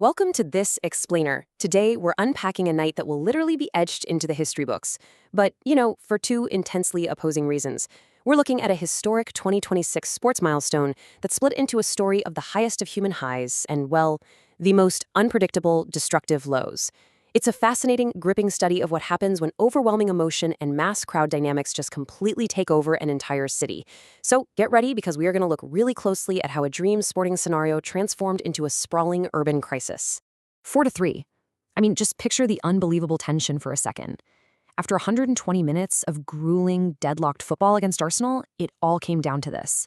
Welcome to This Explainer. Today, we're unpacking a night that will literally be etched into the history books. But, for two intensely opposing reasons. We're looking at a historic 2026 sports milestone that split into a story of the highest of human highs and, well, the most unpredictable, destructive lows. It's a fascinating, gripping study of what happens when overwhelming emotion and mass crowd dynamics just completely take over an entire city. So get ready because we are going to look really closely at how a dream sporting scenario transformed into a sprawling urban crisis. 4-3. Just picture the unbelievable tension for a second. After 120 minutes of grueling, deadlocked football against Arsenal, it all came down to this.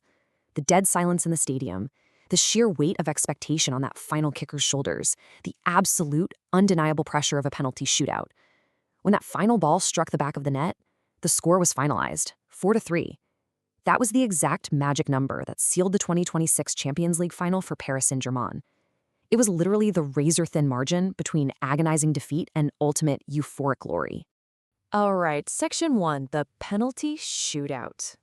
The dead silence in the stadium, the sheer weight of expectation on that final kicker's shoulders, the absolute, undeniable pressure of a penalty shootout. When that final ball struck the back of the net, the score was finalized, 4-3. That was the exact magic number that sealed the 2026 Champions League final for Paris Saint-Germain. It was literally the razor-thin margin between agonizing defeat and ultimate euphoric glory. All right, Section 1, the penalty shootout.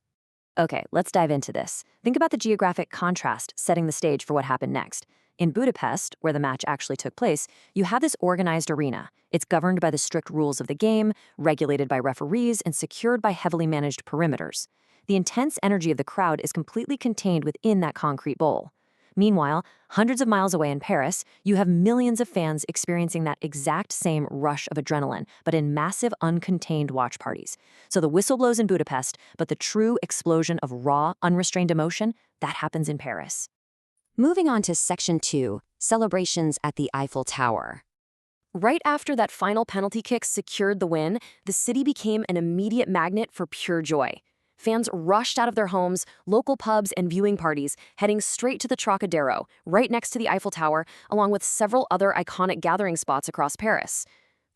Okay, let's dive into this. Think about the geographic contrast setting the stage for what happened next. In Budapest, where the match actually took place, you have this organized arena. It's governed by the strict rules of the game, regulated by referees, and secured by heavily managed perimeters. The intense energy of the crowd is completely contained within that concrete bowl. Meanwhile, hundreds of miles away in Paris, you have millions of fans experiencing that exact same rush of adrenaline, but in massive, uncontained watch parties. So the whistle blows in Budapest, but the true explosion of raw, unrestrained emotion, that happens in Paris. Moving on to Section 2, celebrations at the Eiffel Tower. Right after that final penalty kick secured the win, the city became an immediate magnet for pure joy. Fans rushed out of their homes, local pubs, and viewing parties, heading straight to the Trocadero, right next to the Eiffel Tower, along with several other iconic gathering spots across Paris.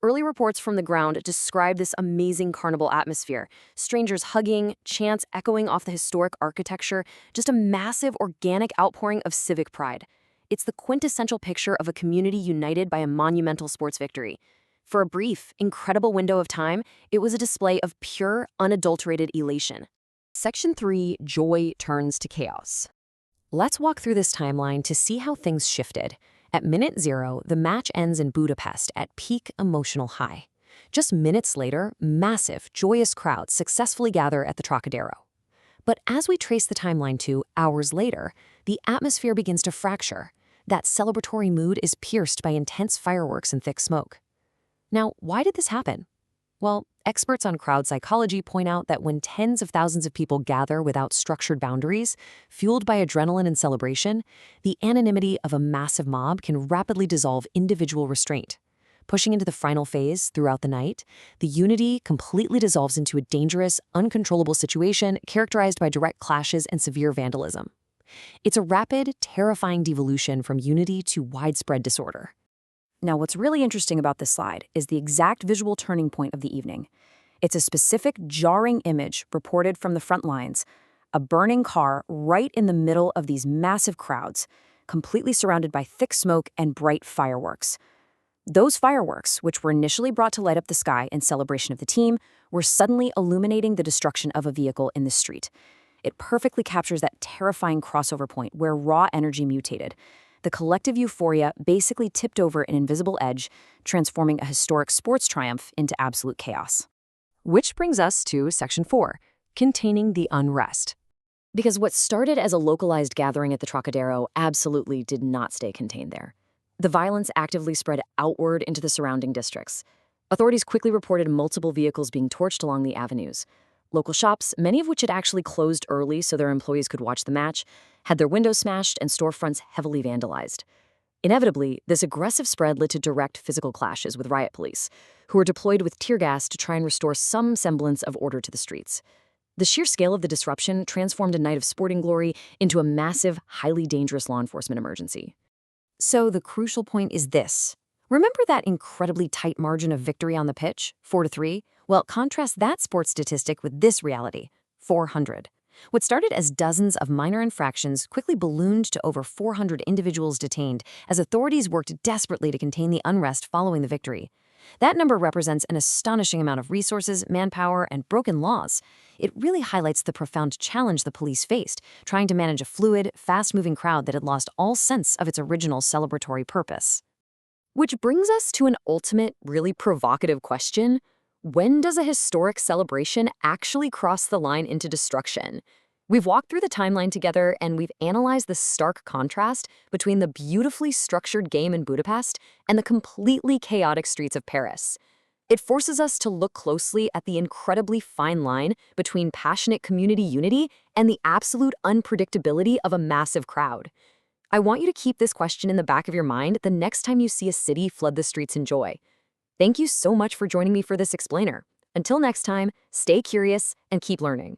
Early reports from the ground describe this amazing carnival atmosphere. Strangers hugging, chants echoing off the historic architecture, just a massive organic outpouring of civic pride. It's the quintessential picture of a community united by a monumental sports victory. For a brief, incredible window of time, it was a display of pure, unadulterated elation. Section 3, joy turns to chaos. Let's walk through this timeline to see how things shifted. At minute 0, the match ends in Budapest at peak emotional high. Just minutes later, massive, joyous crowds successfully gather at the Trocadero. But as we trace the timeline to hours later, the atmosphere begins to fracture. That celebratory mood is pierced by intense fireworks and thick smoke. Now, why did this happen? Well, experts on crowd psychology point out that when tens of thousands of people gather without structured boundaries, fueled by adrenaline and celebration, the anonymity of a massive mob can rapidly dissolve individual restraint. Pushing into the final phase throughout the night, the unity completely dissolves into a dangerous, uncontrollable situation characterized by direct clashes and severe vandalism. It's a rapid, terrifying devolution from unity to widespread disorder. Now, what's really interesting about this slide is the exact visual turning point of the evening. It's a specific, jarring image reported from the front lines, a burning car right in the middle of these massive crowds, completely surrounded by thick smoke and bright fireworks. Those fireworks, which were initially brought to light up the sky in celebration of the team, were suddenly illuminating the destruction of a vehicle in the street. It perfectly captures that terrifying crossover point where raw energy mutated. The collective euphoria basically tipped over an invisible edge, transforming a historic sports triumph into absolute chaos. Which brings us to Section 4, containing the unrest. Because what started as a localized gathering at the Trocadero absolutely did not stay contained there. The violence actively spread outward into the surrounding districts. Authorities quickly reported multiple vehicles being torched along the avenues. Local shops, many of which had actually closed early so their employees could watch the match, had their windows smashed and storefronts heavily vandalized. Inevitably, this aggressive spread led to direct physical clashes with riot police, who were deployed with tear gas to try and restore some semblance of order to the streets. The sheer scale of the disruption transformed a night of sporting glory into a massive, highly dangerous law enforcement emergency. So the crucial point is this. Remember that incredibly tight margin of victory on the pitch, 4-3? Well, contrast that sports statistic with this reality, 400. What started as dozens of minor infractions quickly ballooned to over 400 individuals detained as authorities worked desperately to contain the unrest following the victory. That number represents an astonishing amount of resources, manpower, and broken laws. It really highlights the profound challenge the police faced, trying to manage a fluid, fast-moving crowd that had lost all sense of its original celebratory purpose. Which brings us to an ultimate, really provocative question. When does a historic celebration actually cross the line into destruction? We've walked through the timeline together and we've analyzed the stark contrast between the beautifully structured game in Budapest and the completely chaotic streets of Paris. It forces us to look closely at the incredibly fine line between passionate community unity and the absolute unpredictability of a massive crowd. I want you to keep this question in the back of your mind the next time you see a city flood the streets in joy. Thank you so much for joining me for this explainer. Until next time, stay curious and keep learning.